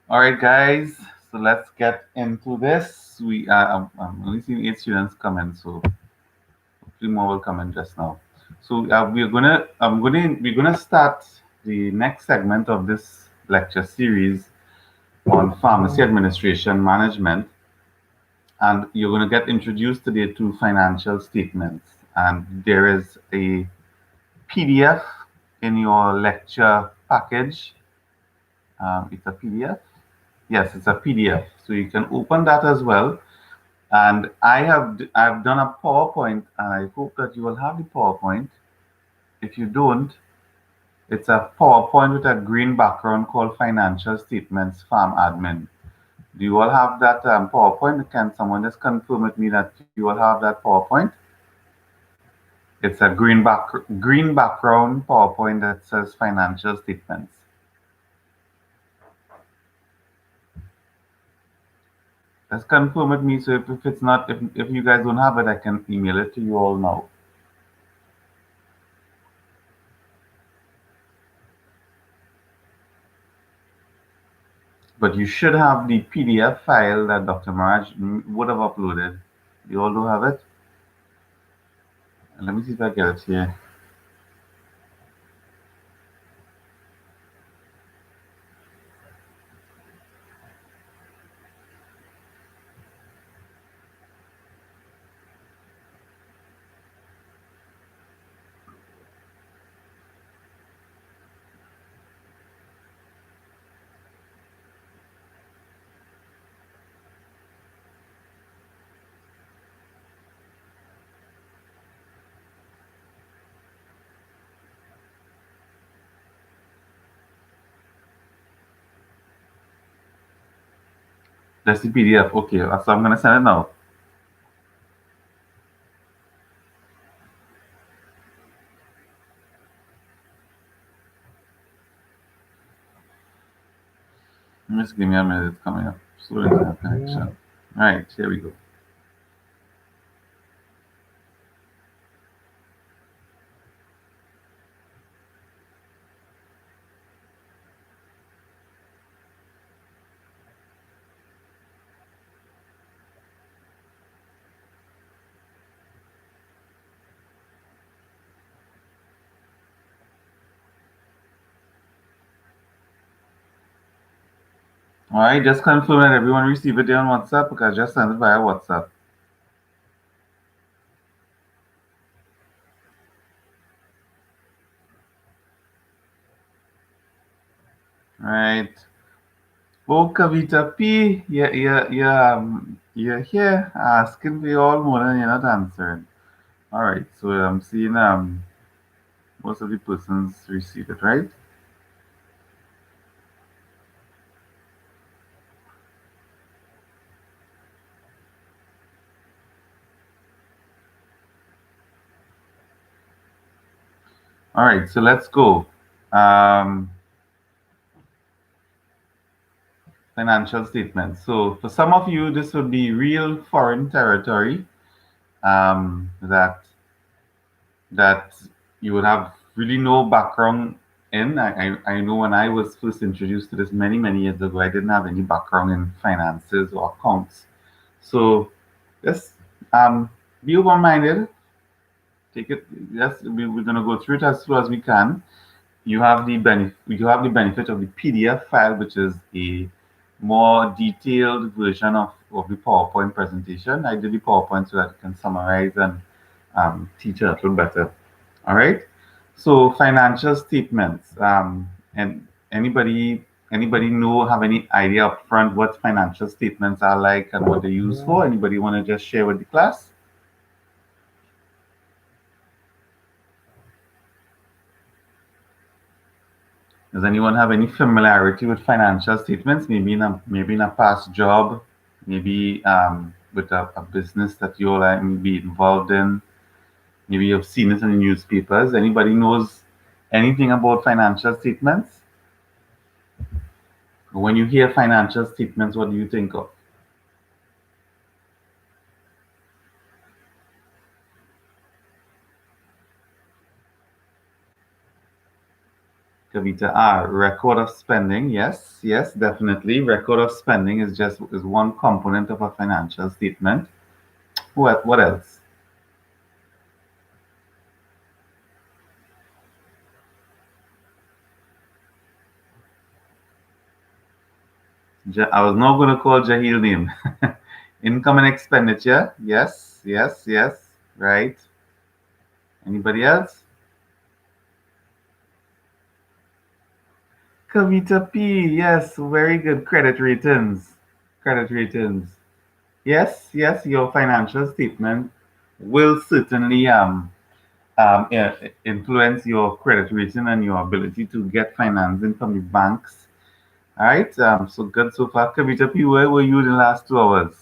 All right, guys. So let's get into this. I'm only seeing 8 students come in, so 3 more will come in just now. So we're gonna start the next segment of this lecture series on pharmacy administration management, and you're gonna get introduced today to financial statements. And there is a PDF in your lecture package. It's a PDF. Yes, it's a PDF. So you can open that as well. And I've done a PowerPoint, and I hope that you will have the PowerPoint. If you don't, it's a PowerPoint with a green background called Financial Statements Farm Admin. Do you all have that PowerPoint? Can someone just confirm with me that you all have that PowerPoint? It's a green background PowerPoint that says Financial Statements. Just confirm with me. So if it's not, if you guys don't have it, I can email it to you all now. But you should have the PDF file that Dr. Maraj would have uploaded. You all do have it? Let me see if I get it here. That's the PDF. Okay, so I'm going to send it now. Just give me a minute. It's coming up. Slow internet connection. All right, here we go. All right, just confirm that everyone received it there on WhatsApp because I just sent it via WhatsApp. All right. Oh, Kavita P, you're here asking for all more than you're not answering. All right, so I'm seeing most of the persons receive it, right? All right, so let's go. Um, Financial statements. So for some of you, this would be real foreign territory that you would have really no background in. I know when I was first introduced to this many years ago, I didn't have any background in finances or accounts. So just be open-minded. Take it. Yes, we're going to go through it as slow as we can. You have the benefit of the PDF file, which is a more detailed version of the PowerPoint presentation. I did the PowerPoint so that I can summarize and teach a little better. All right. So financial statements. And anybody know have any idea upfront what financial statements are like and what they're used for? Anybody want to just share with the class? Does anyone have any familiarity with financial statements? Maybe in a past job, maybe with a business that you're like maybe involved in. Maybe you've seen it in the newspapers. Anybody knows anything about financial statements? When you hear financial statements, what do you think of? Kavita, record of spending. Yes, yes, definitely. Record of spending is one component of a financial statement. What else? I was not going to call Jahil name. Income and expenditure. Yes, yes, yes. Right. Anybody else? Kavita P. Yes, very good. Credit ratings. Credit ratings. Yes, yes. Your financial statement will certainly influence your credit rating and your ability to get financing from the banks. All right. So good so far. Kavita P. Where were you the last 2 hours?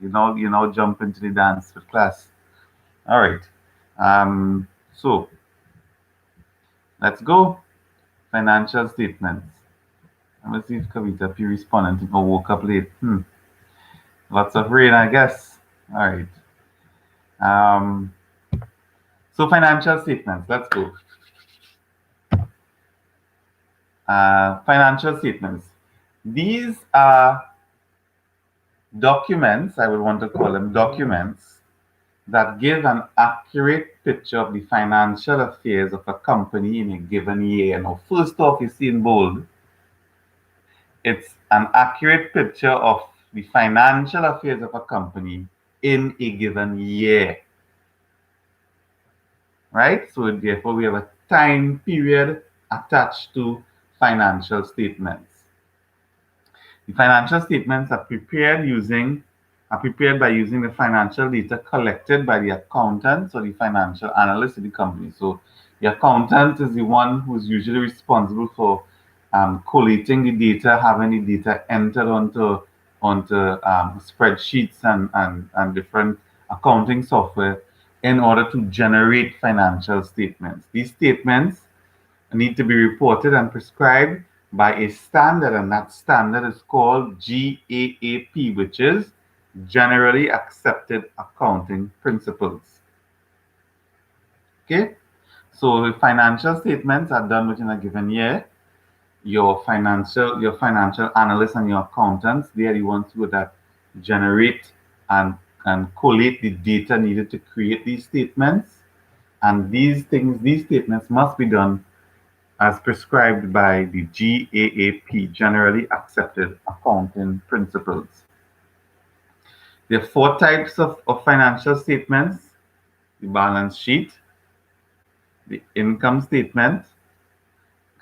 You now jump into the dance with class. All right. So let's go. Financial statements. Let me see if Kavita P responded or woke up late. Lots of rain, I guess. All right. Um, so financial statements. Let's go. Financial statements. These are documents. I would want to call them documents that give an accurate picture of the financial affairs of a company in a given year. Now, first off, you see in bold, it's an accurate picture of the financial affairs of a company in a given year, right? So therefore, we have a time period attached to financial statements. The financial statements are prepared by using the financial data collected by the accountant or the financial analyst in the company. So the accountant is the one who's usually responsible for collating the data, having the data entered onto spreadsheets and different accounting software in order to generate financial statements. These statements need to be reported and prescribed by a standard, and that standard is called GAAP, which is Generally Accepted Accounting Principles. Okay, so the financial statements are done within a given year. Your financial analysts and your accountants, they are the ones who that generate and collate the data needed to create these statements. And these statements must be done as prescribed by the GAAP, Generally Accepted Accounting Principles. There are four types of financial statements: the balance sheet, the income statement,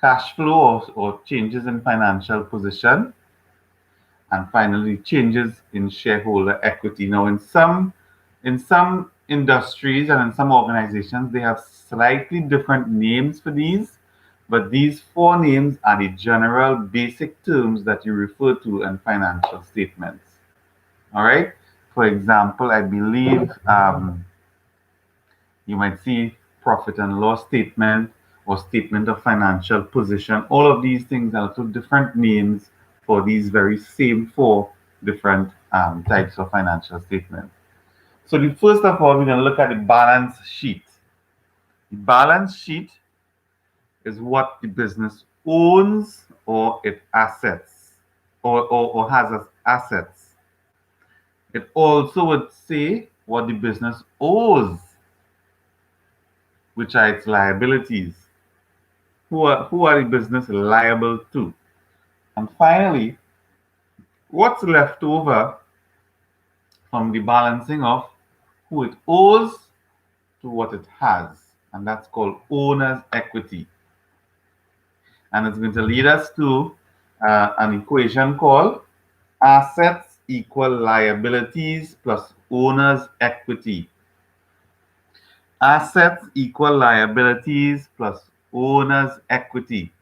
cash flow or changes in financial position, and finally changes in shareholder equity. Now, in some industries and in some organizations, they have slightly different names for these, but these four names are the general basic terms that you refer to in financial statements. All right. For example, I believe you might see profit and loss statement or statement of financial position. All of these things are two different names for these very same four different types of financial statements. So the first of all, we're going to look at the balance sheet. The balance sheet is what the business owns or it assets or has as assets. It also would say what the business owes, which are its liabilities. Who are the business liable to? And finally, what's left over from the balancing of who it owes to what it has. And that's called owner's equity. And it's going to lead us to an equation called assets equal liabilities plus owner's equity. Assets equal liabilities plus owner's equity.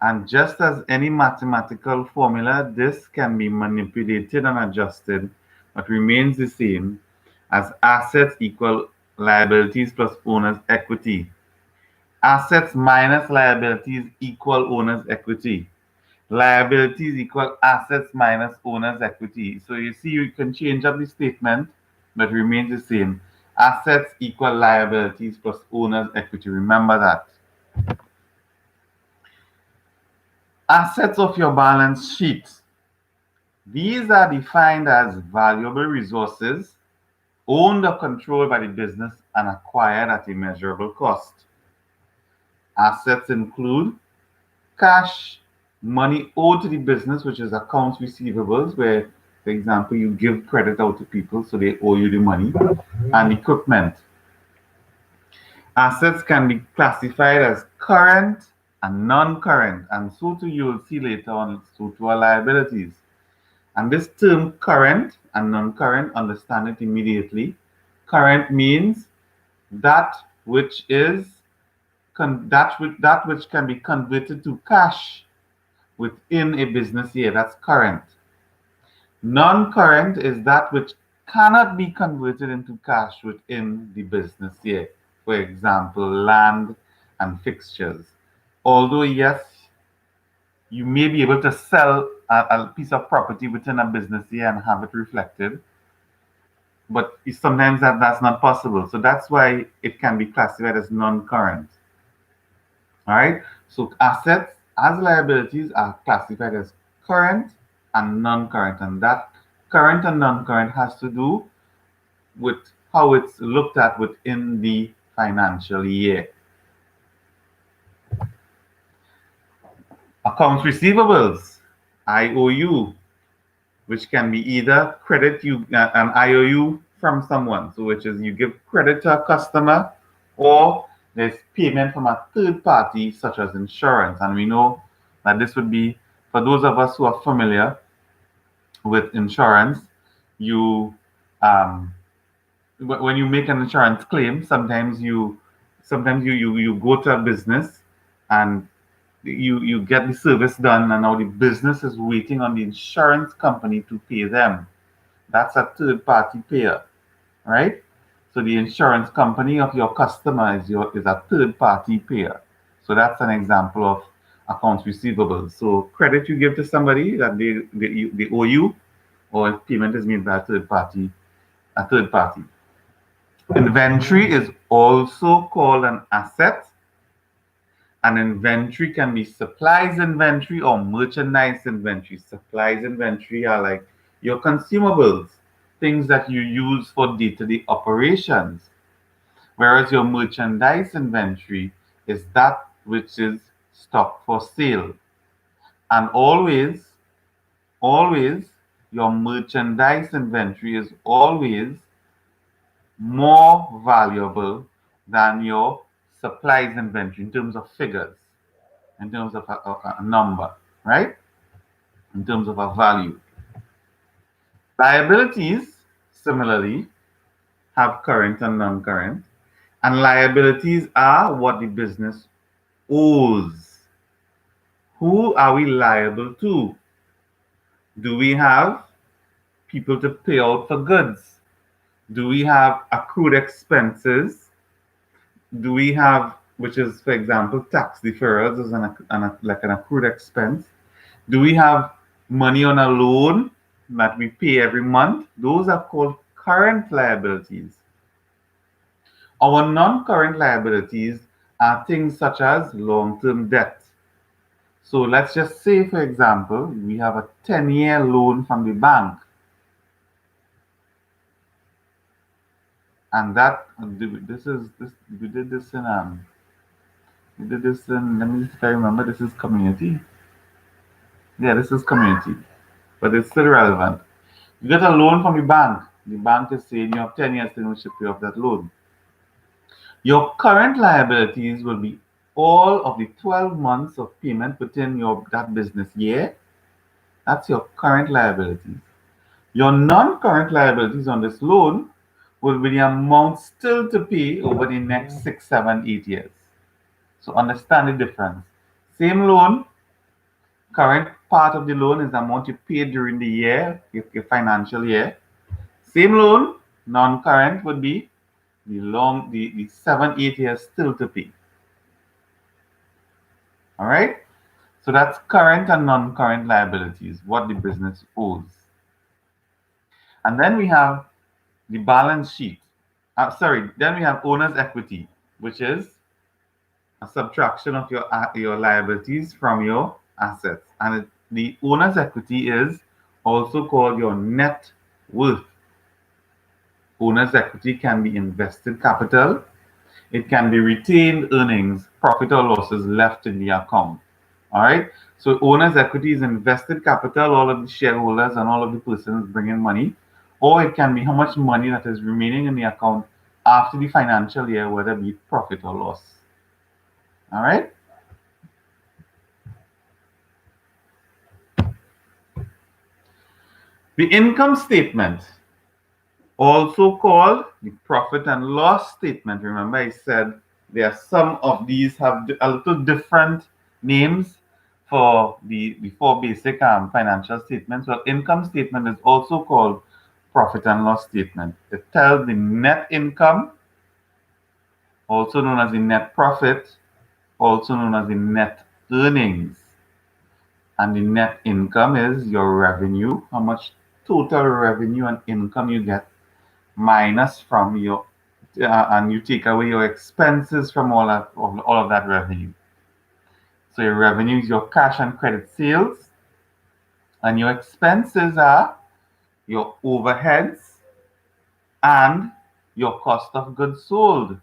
And just as any mathematical formula, this can be manipulated and adjusted, but remains the same as assets equal liabilities plus owner's equity. Assets minus liabilities equal owner's equity. Liabilities equal assets minus owner's equity. So you see, you can change up the statement, but it remains the same. Assets equal liabilities plus owner's equity. Remember that. Assets of your balance sheet. These are defined as valuable resources owned or controlled by the business and acquired at a measurable cost. Assets include cash, money owed to the business, which is accounts receivables, where, for example, you give credit out to people, so they owe you the money, and equipment. Assets can be classified as current and non-current, and so too you will see later on, so too are liabilities. And this term current and non-current, understand it immediately. Current means that which is that which can be converted to cash within a business year. That's current. Non-current is that which cannot be converted into cash within the business year. For example, land and fixtures. Although, yes, you may be able to sell a piece of property within a business year and have it reflected, but sometimes that's not possible. So that's why it can be classified as non-current. All right. So assets as liabilities are classified as current and non-current, and that current and non-current has to do with how it's looked at within the financial year. Accounts receivables, IOU, which can be either credit you an IOU from someone, so which is you give credit to a customer, or there's payment from a third party such as insurance. And we know that this would be, for those of us who are familiar with insurance, you when you make an insurance claim, sometimes you go to a business and you get the service done, and now the business is waiting on the insurance company to pay them. That's a third party payer, right? So the insurance company of your customer is a third party payer. So that's an example of accounts receivable. So credit you give to somebody that they owe you, or if payment is made by a third party. Inventory is also called an asset. An inventory can be supplies inventory or merchandise inventory. Supplies inventory are like your consumables, things that you use for day-to-day operations. Whereas your merchandise inventory is that which is stock for sale. And always, your merchandise inventory is always more valuable than your supplies inventory in terms of figures, in terms of a number, right? In terms of a value. Liabilities, similarly, have current and non-current. And liabilities are what the business owes. Who are we liable to? Do we have people to pay out for goods? Do we have accrued expenses? Do we have which is, for example, tax deferrals is like an accrued expense. Do we have money on a loan that we pay every month? Those are called current liabilities. Our non-current liabilities are things such as long-term debt. So let's just say, for example, we have a 10-year loan from the bank, and that this is this we did this in let me just try to remember, this is community. Yeah, this is community, but it's still relevant. You get a loan from the bank. The bank is saying you have 10 years in which to pay off that loan. Your current liabilities will be all of the 12 months of payment within your that business year. That's your current liabilities. Your non-current liabilities on this loan will be the amount still to pay over the next 6, 7, 8 years. So understand the difference. Same loan, current part of the loan is the amount you paid during the year, your financial year. Same loan, non-current would be the 7, 8 years still to pay. All right. So that's current and non-current liabilities, what the business owes. And then we have the balance sheet. Then we have owner's equity, which is a subtraction of your liabilities from your assets. And the owner's equity is also called your net worth. Owner's equity can be invested capital, it can be retained earnings, profit or losses left in the account. All right. So owner's equity is invested capital, all of the shareholders and all of the persons bringing money, or it can be how much money that is remaining in the account after the financial year, whether it be profit or loss. All right. The income statement, also called the profit and loss statement. Remember, I said there are some of these have a little different names for the four basic financial statements. Well, income statement is also called profit and loss statement. It tells the net income, also known as the net profit, also known as the net earnings. And the net income is your revenue, how much total revenue and income you get, minus from your and you take away your expenses from all of that revenue. So your revenue is your cash and credit sales, and your expenses are your overheads and your cost of goods sold.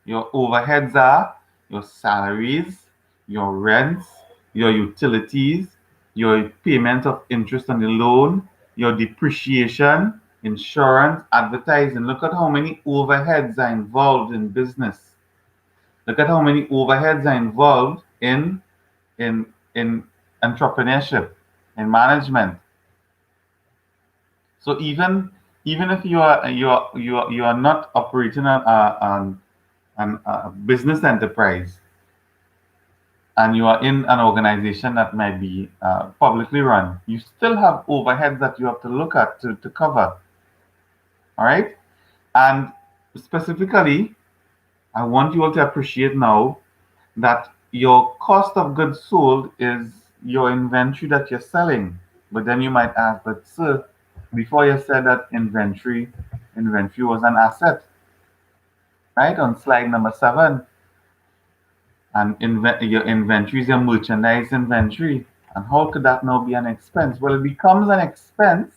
Your overheads are your salaries, your rents, your utilities, your payment of interest on the loan, your depreciation, insurance, advertising. Look at how many overheads are involved in business. Look at how many overheads are involved in entrepreneurship, in management. So even if you are not operating a business enterprise, and you are in an organization that might be publicly run, you still have overheads that you have to look at to cover. All right. And specifically, I want you all to appreciate now that your cost of goods sold is your inventory that you're selling. But then you might ask, but sir, before you said that inventory was an asset, right? On slide number 7. And your inventory is your merchandise inventory. And how could that now be an expense? Well, it becomes an expense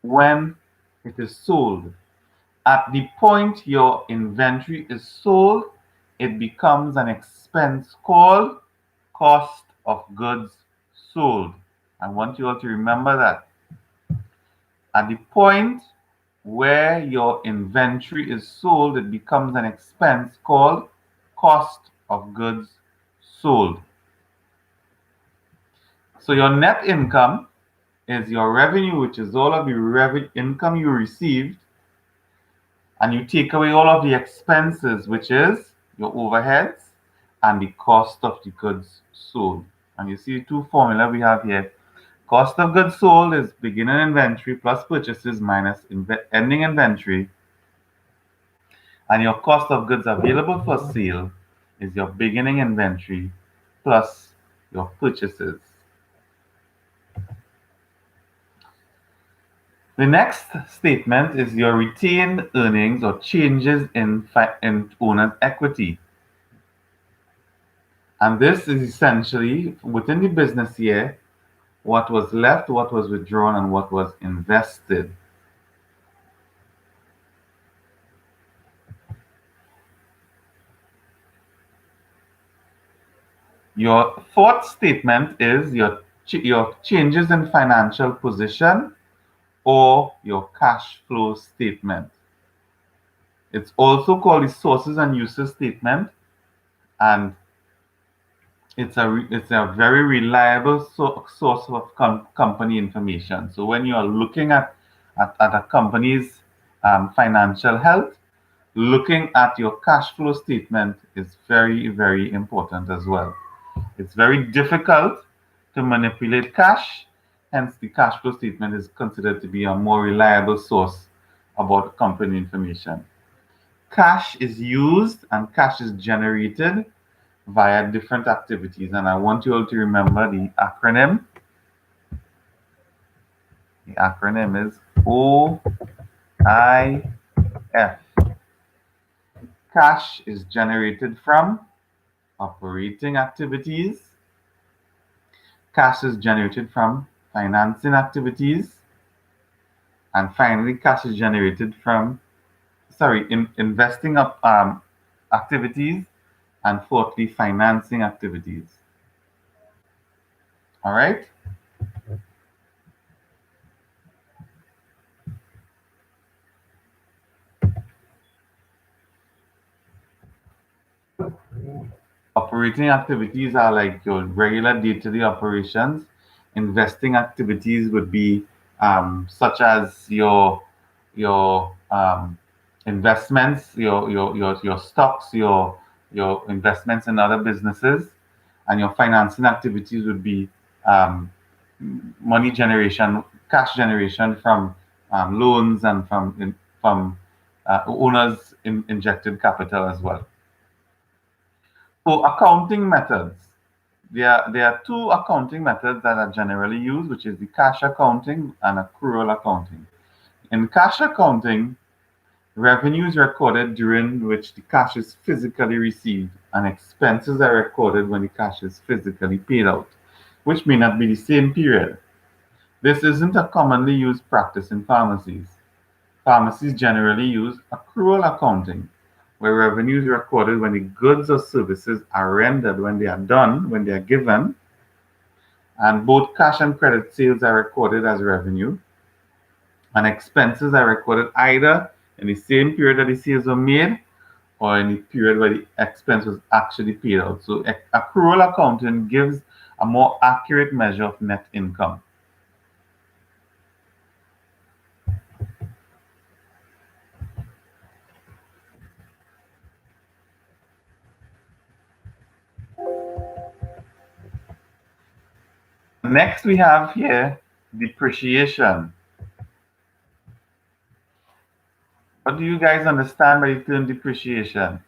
when it is sold. At the point your inventory is sold, it becomes an expense called cost of goods sold. I want you all to remember that. At the point where your inventory is sold, it becomes an expense called cost of goods sold. So your net income is your revenue, which is all of the income you received, and you take away all of the expenses, which is your overheads and the cost of the goods sold. And you see two formula we have here. Cost of goods sold is beginning inventory plus purchases minus ending inventory. And your cost of goods available for sale is your beginning inventory plus your purchases. The next statement is your retained earnings or changes in owner's equity. And this is essentially within the business year what was left, what was withdrawn, and what was invested. Your fourth statement is your changes in financial position or your cash flow statement. It's also called the sources and uses statement, and it's a very reliable source of company information. So when you are looking at a company's financial health, looking at your cash flow statement is very, very important as well. It's very difficult to manipulate cash, hence the cash flow statement is considered to be a more reliable source about company information. Cash is used and cash is generated via different activities, and I want you all to remember the acronym. The acronym is OIF. Cash is generated from operating activities. Cash is generated from financing activities. And finally, cash is generated from, investing up activities. And fourthly, financing activities. All right? Operating activities are like your regular day-to-day operations. Investing activities would be such as your investments, your stocks, your investments in other businesses, and your financing activities would be um, money generation, cash generation from loans and from owners injected capital as well. So accounting methods. There are two accounting methods that are generally used, which is the cash accounting and accrual accounting. In cash accounting, revenue is recorded during which the cash is physically received, and expenses are recorded when the cash is physically paid out, which may not be the same period. This isn't a commonly used practice in pharmacies. Pharmacies generally use accrual accounting, where revenue is recorded when the goods or services are rendered, when they are done, when they are given, and both cash and credit sales are recorded as revenue, and expenses are recorded either in the same period that the sales were made or in the period where the expense was actually paid out. So accrual accounting gives a more accurate measure of net income. Next, we have here depreciation. What do you guys understand by the term depreciation?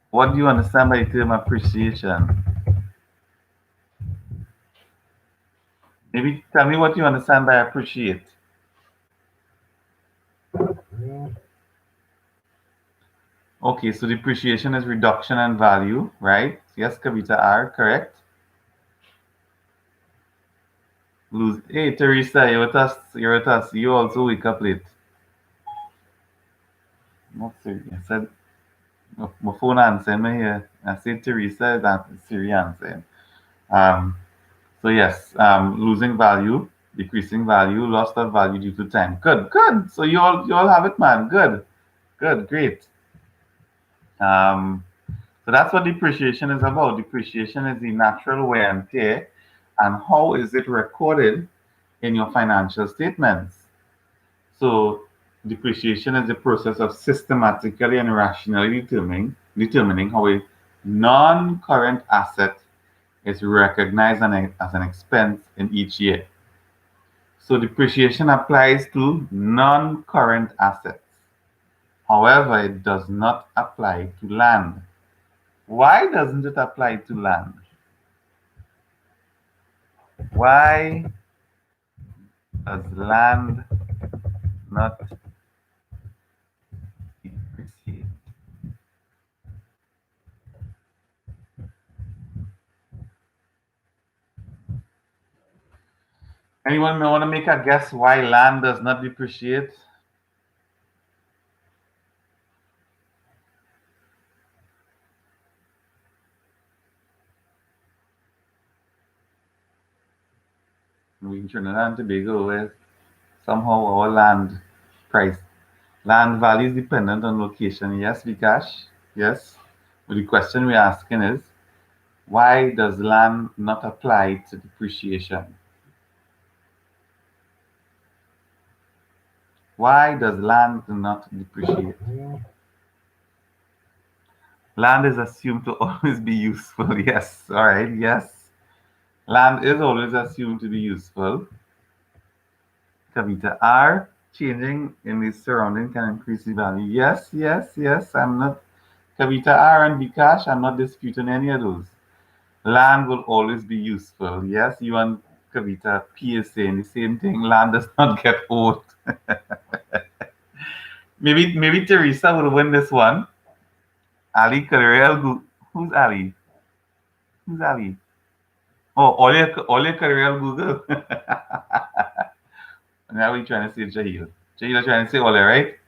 What do you understand by the term appreciation? Maybe tell me what you understand by appreciate. Okay, so depreciation is reduction in value, right? Yes, Kavita R, correct? Lose. Hey, Teresa, you're with us. You're with us. You also wake up late. Not Siri. I said, my phone answering me here. I said Teresa, that Siri answering. Um, so yes, losing value, decreasing value, loss of value due to time. Good, good. So you all have it, man. Good, good, great. Um, so that's what depreciation is about. Depreciation is the natural wear and tear, and how is it recorded in your financial statements? So depreciation is the process of systematically and rationally determining how a non-current asset is recognized as an expense in each year. So depreciation applies to non-current assets. However, it does not apply to land. Why doesn't it apply to land? Why does land not depreciate? Anyone may want to make a guess why land does not depreciate? We in Trinidad and Tobago, where somehow our price, land value is dependent on location. Yes, Vikash? Yes. But the question we're asking is, why does land not apply to depreciation? Why does land not depreciate? Land is assumed to always be useful. Yes. All right. Yes. Land is always assumed to be useful. Kavita, R changing in the surrounding can increase the value. Yes, yes, yes. I'm not Kavita R and Bikash, I'm not disputing any of those. Land will always be useful. Yes, you and Kavita P is saying the same thing. Land does not get old. Maybe Teresa will win this one. Ali Karel, who's Ali? Who's Ali? Oh, Olia Karel Google. Now we're trying to say Jahil. Jahil trying to say Olia, right?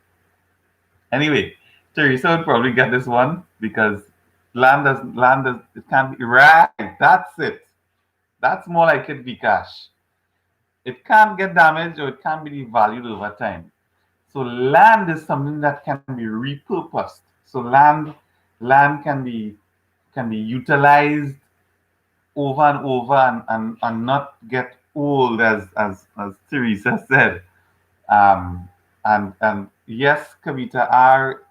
Anyway, Teresa would probably get this one because land does it can't be right. That's it. That's more like it be cash. It can't get damaged or it can't be devalued over time. So land is something that can be repurposed. So land can be utilized over and over and not get old as Teresa said. Um, and yes, Kavita are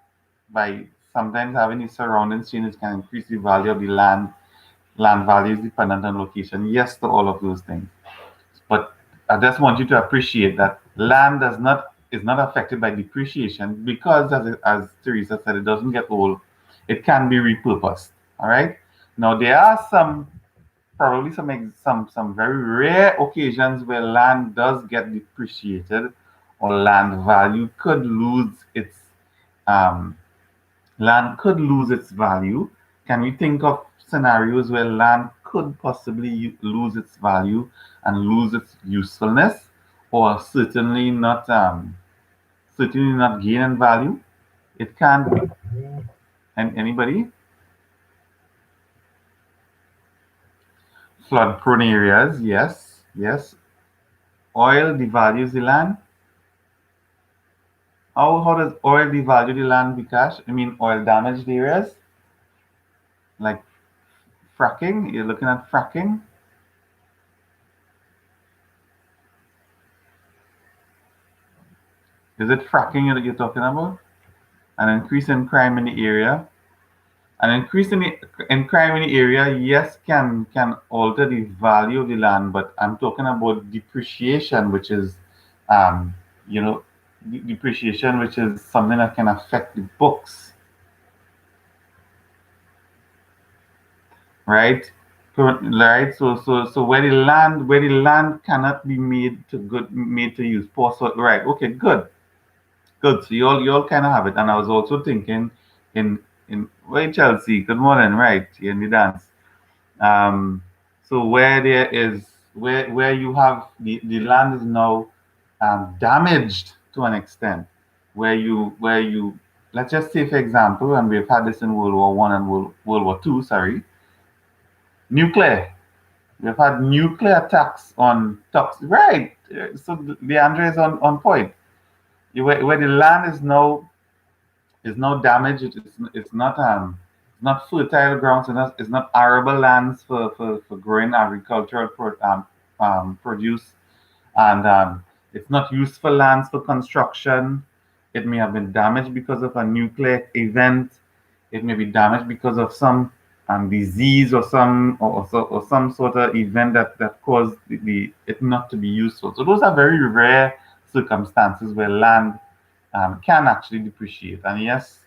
by sometimes having the surroundings changes can increase the value of the land. Land value is dependent on location. Yes to all of those things. But I just want you to appreciate that land does not is not affected by depreciation because as Teresa said, it doesn't get old. It can be repurposed. All right. Now there are probably some very rare occasions where land does get depreciated or um, land could lose its value. Can we think of scenarios where land could possibly lose its value and lose its usefulness, or certainly not gain in value? It can be. And anybody? Flood prone areas, yes, yes. Oil devalues the land. How does oil devalue the land, Vikash? I mean, oil damaged areas like fracking. You're looking at fracking. Is it fracking that you're talking about? An increase in crime in the area. An increase in crime in the area, yes, can alter the value of the land, but I'm talking about depreciation, which is, um, you know, depreciation, which is something that can affect the books, right? Right. So where the land cannot be made to use. Right. Okay. Good. Good. So you all kind of have it. And I was also thinking in where Chelsea. Good morning. Right. You're in the dance. Um, so where you have the land is now damaged to an extent, where you let's just say for example, and we've had this in World War I and World War II. Sorry, nuclear. We've had nuclear attacks on toxic. Right. So Leandra is on point. Where the land is now damaged. It's not fertile grounds. It's not arable lands for growing agricultural produce, and it's not useful lands for construction. It may have been damaged because of a nuclear event. It may be damaged because of some disease or some sort of event that caused it not to be useful. So those are very rare circumstances where land can actually depreciate. And yes,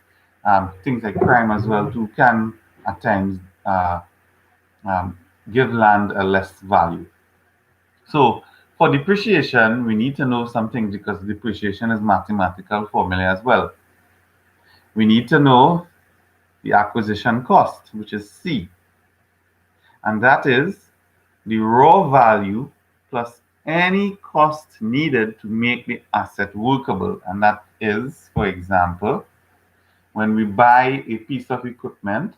things like crime as well too can at times um, give land a less value. So for depreciation, we need to know something because depreciation is mathematical formula as well. We need to know the acquisition cost, which is C, and that is the raw value plus any cost needed to make the asset workable. And that is, for example, when we buy a piece of equipment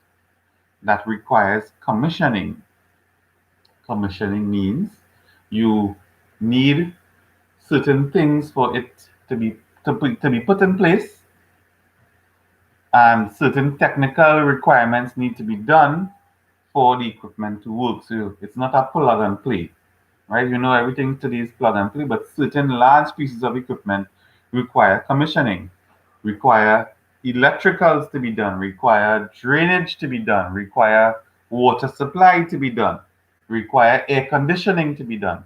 that requires commissioning. Commissioning means you need certain things for it to be put in place, and certain technical requirements need to be done for the equipment to work. So it's not a plug and play, right? You know, everything today is plug and play, but certain large pieces of equipment require commissioning, require electricals to be done, require drainage to be done, require water supply to be done, require air conditioning to be done.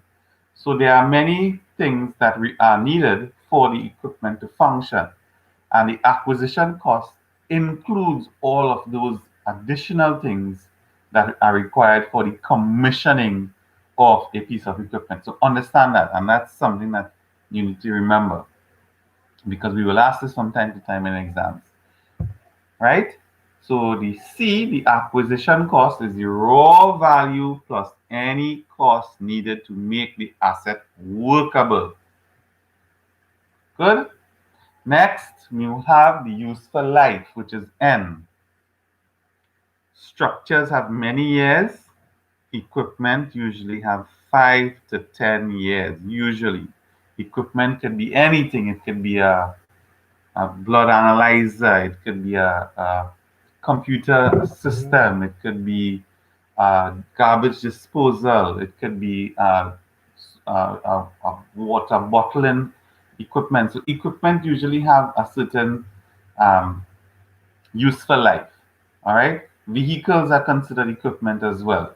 So there are many things that are needed for the equipment to function, and the acquisition cost includes all of those additional things that are required for the commissioning of a piece of equipment. So understand that, and that's something that you need to remember because we will ask this from time to time in exams, right? So the C, the acquisition cost, is the raw value plus any cost needed to make the asset workable. Good. Next, we will have the useful life, which is N. Structures have many years. Equipment usually have 5 to 10 years. Usually, equipment can be anything. It can be a blood analyzer. It could be a computer system. It could be garbage disposal. It could be water bottling equipment. So equipment usually have a certain um, useful life. All right. Vehicles are considered equipment as well.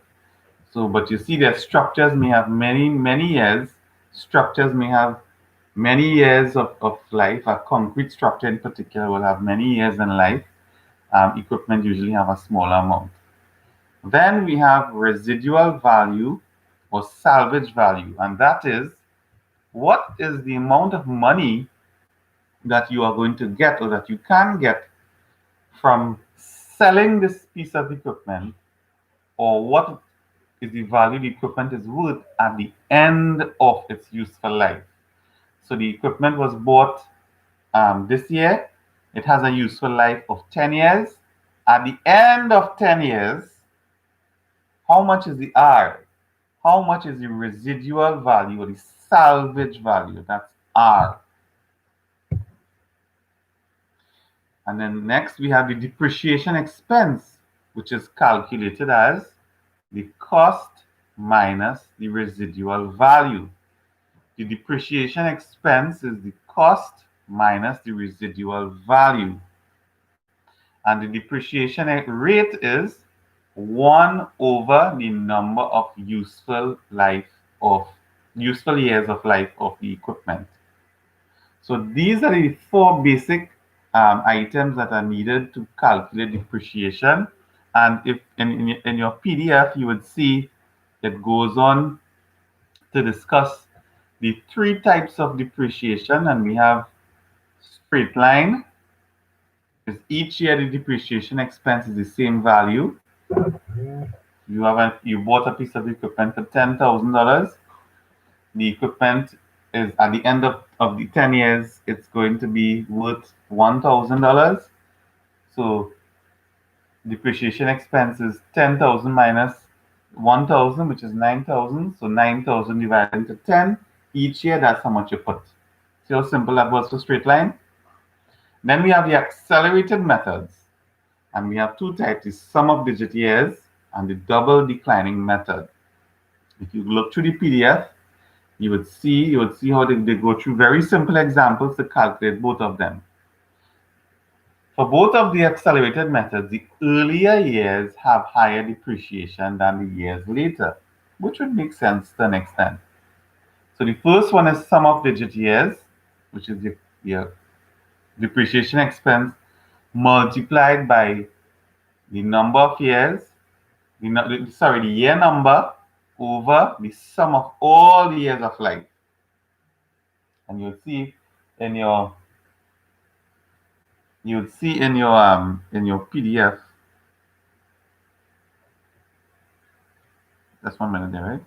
So, but you see that structures may have many years. Structures may have many years of life. A concrete structure in particular will have many years in life. Equipment usually have a smaller amount. Then we have residual value or salvage value, and that is what is the amount of money that you are going to get or that you can get from selling this piece of equipment, or what is the value the equipment is worth at the end of its useful life. So the equipment was bought this year. It has a useful life of 10 years. At the end of 10 years, how much is the R? How much is the residual value or the salvage value? That's R. And then next we have the depreciation expense, which is calculated as the cost minus the residual value. The depreciation expense is the cost minus the residual value. And the depreciation rate is 1 over the number of useful years of life of the equipment. So these are the 4 basic items that are needed to calculate depreciation. And if in your PDF, you would see it goes on to discuss the 3 types of depreciation. And we have straight line, is each year the depreciation expense is the same value. You bought a piece of equipment for $10,000. The equipment is at the end of the 10 years, it's going to be worth $1,000. So depreciation expense is 10,000 minus 1,000, which is 9,000. So 9,000 divided into 10 each year, that's how much you put. See how simple that was for straight line? Then we have the accelerated methods. And we have 2 types, the sum of digit years and the double declining method. If you look through the PDF, you would see how they go through very simple examples to calculate both of them. For both of the accelerated methods, the earlier years have higher depreciation than the years later, which would make sense to an extent. So the first one is sum of digit years, which is your depreciation expense multiplied by the number of years, the year number over the sum of all the years of life. And in your you'd see in your PDF. Just 1 minute there, right?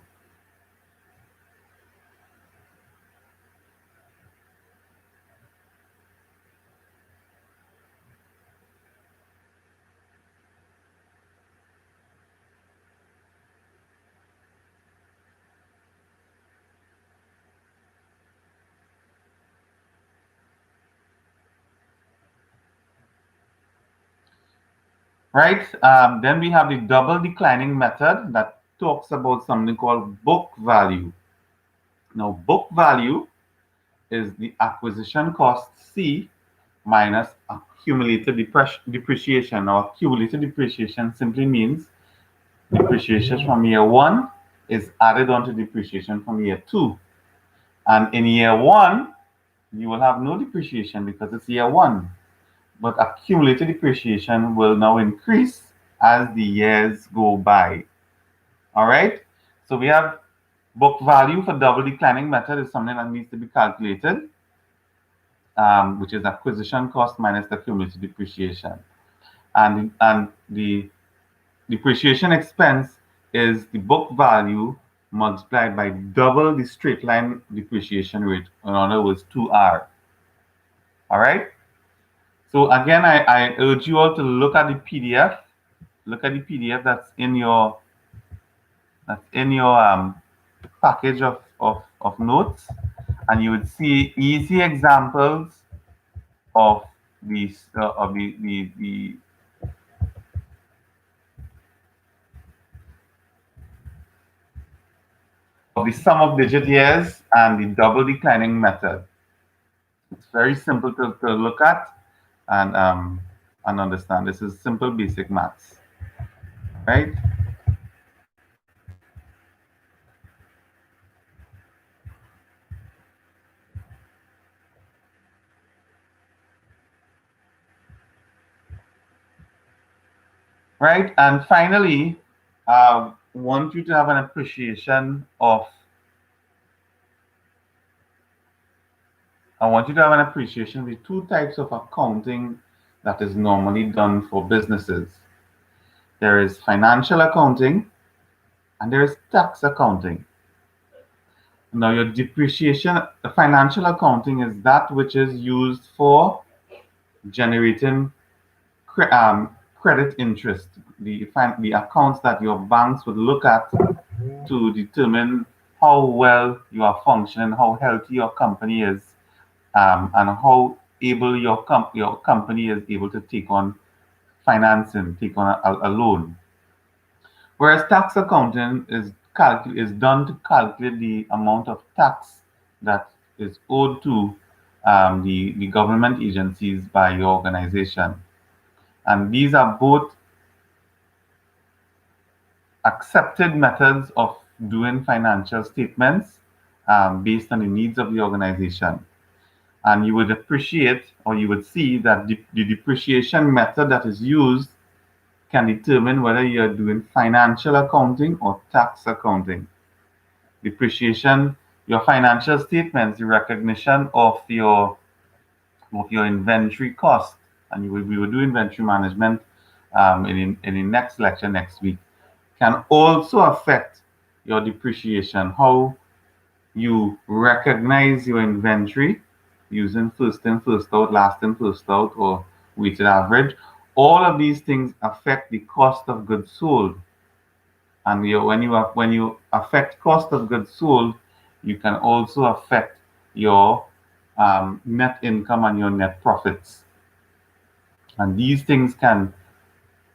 Right. Then we have the double declining method that talks about something called book value. Now, book value is the acquisition cost C minus accumulated depreciation. Now, accumulated depreciation simply means depreciation from year one is added on to depreciation from year two. And in year one, you will have no depreciation because it's year one. But accumulated depreciation will now increase as the years go by. All right. So we have book value for double declining method is something that needs to be calculated, which is acquisition cost minus the cumulative depreciation. And the depreciation expense is the book value multiplied by double the straight line depreciation rate. In other words, 2R. All right. So again, I urge you all to look at the PDF. Look at the PDF that's in your package of notes, and you would see easy examples of these of the sum of digit years and the double declining method. It's very simple to look at and understand. This is simple basic maths, right? Right, and finally, want you to have an appreciation of I want you to have an appreciation of the two types of accounting that is normally done for businesses. There is financial accounting and there is tax accounting. Now, your depreciation, the financial accounting is that which is used for generating credit interest, the accounts that your banks would look at to determine how well you are functioning, how healthy your company is, and how able your company is able to take on financing, take on a loan. Whereas tax accounting is done to calculate the amount of tax that is owed to the government agencies by your organization. And these are both accepted methods of doing financial statements based on the needs of the organization. And you would appreciate or you would see that the depreciation method that is used can determine whether you're doing financial accounting or tax accounting. Depreciation, your financial statements, the recognition of your inventory cost, and we will do inventory management in the next lecture next week, can also affect your depreciation, how you recognize your inventory using first in, first out, last in, first out, or weighted average. All of these things affect the cost of goods sold. And when you affect cost of goods sold, you can also affect your net income and your net profits. And these things can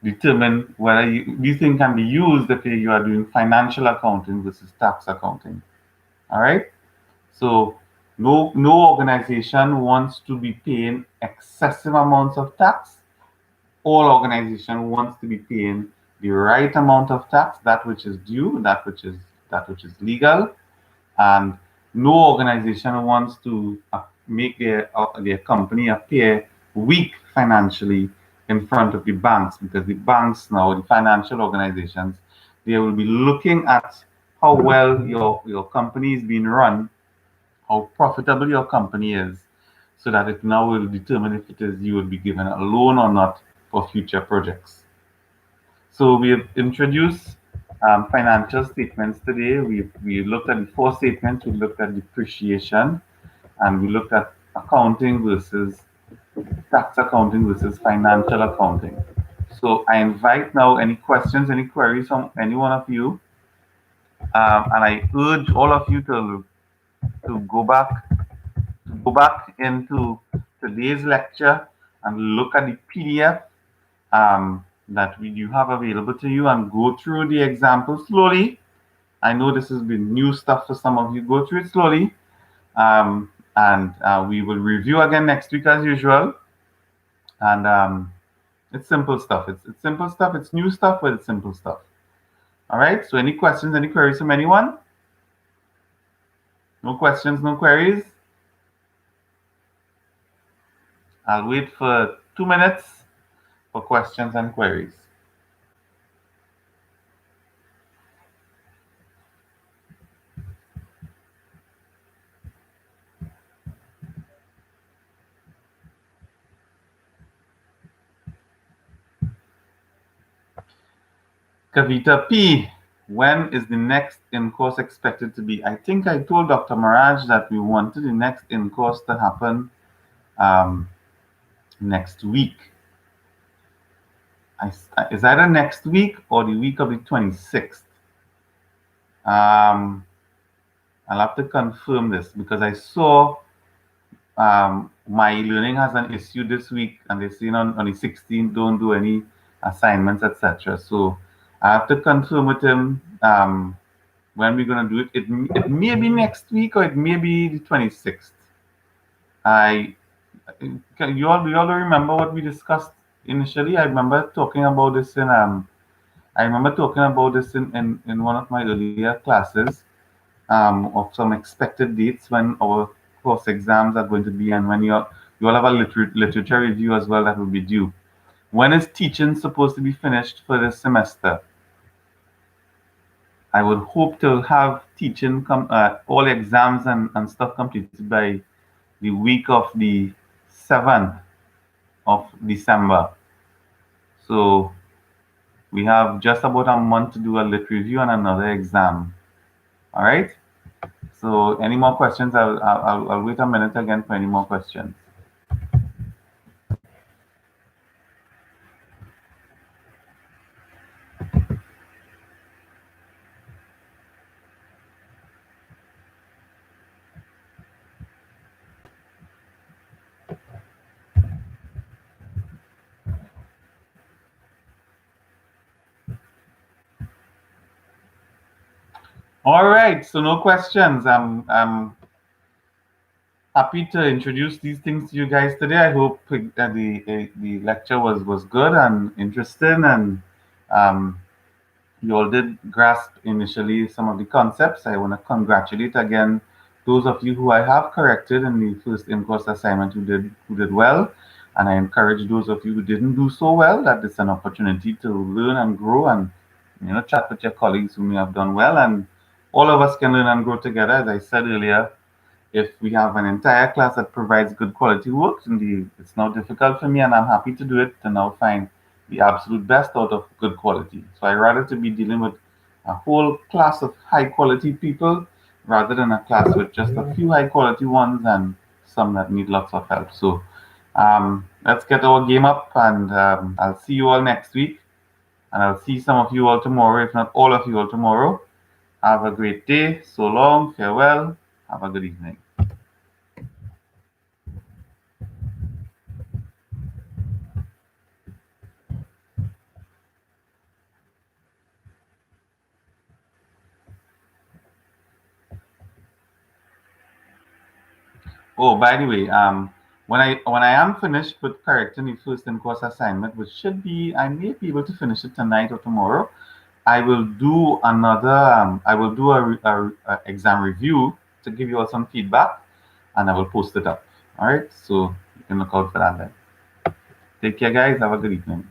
determine whether these things can be used if you are doing financial accounting versus tax accounting. All right. So no organization wants to be paying excessive amounts of tax, all organization wants to be paying the right amount of tax, that which is due, that which is legal, and no organization wants to make their company appear weak financially in front of the banks, because the banks now, the financial organizations, they will be looking at how well your company is being run, how profitable your company is, so that it now will determine if it is you will be given a loan or not for future projects. So we have introduced financial statements today. We looked at the four statements. We looked at depreciation, and we looked at accounting versus tax accounting versus financial accounting. So I invite now any questions, any queries from any one of you, and I urge all of you to go back into today's lecture and look at the PDF that you have available to you, and go through the examples slowly. I know this has been new stuff for some of you. Go through it slowly, and we will review again next week as usual. And it's simple stuff. It's simple stuff. It's new stuff, but it's simple stuff. All right. So any questions, any queries from anyone? No questions, no queries. I'll wait for 2 minutes for questions and queries. Kavita P, when is the next in-course expected to be? I think I told Dr. Maraj that we wanted the next in-course to happen um, next week. Is either next week or the week of the 26th. I'll have to confirm this, because I saw my learning has an issue this week, and they're saying on the 16th don't do any assignments, etc. So I have to confirm with him when we're going to do it. It may be next week, or it may be the 26th. I you all remember what we discussed initially? I remember talking about this in one of my earlier classes, of some expected dates when our course exams are going to be, and when you all have a literature review as well that will be due. When is teaching supposed to be finished for this semester? I would hope to have teaching all exams and stuff completed by the week of the 7th of December. So we have just about a month to do a lit review and another exam. All right. So any more questions? I'll wait a minute again for any more questions. All right, so no questions. I'm happy to introduce these things to you guys today. I hope the lecture was good and interesting, and um, you all did grasp initially some of the concepts. I want to congratulate again those of you who I have corrected in the first in-course assignment who did well, and I encourage those of you who didn't do so well that it's an opportunity to learn and grow, and chat with your colleagues who may have done well, and all of us can learn and grow together. As I said earlier, if we have an entire class that provides good quality work, indeed, it's not difficult for me, and I'm happy to do it to now find the absolute best out of good quality. So I rather to be dealing with a whole class of high quality people rather than a class with just a few high quality ones and some that need lots of help. So let's get our game up, and I'll see you all next week, and I'll see some of you all tomorrow, if not all of you all tomorrow. Have a great day. So long. Farewell. Have a good evening. Oh, by the way, when I am finished with correcting the first in course assignment, which should be I may be able to finish it tonight or tomorrow, I will do another. I will do a exam review to give you all some feedback, and I will post it up. All right, so you can look out for that then. Take care, guys. Have a good evening.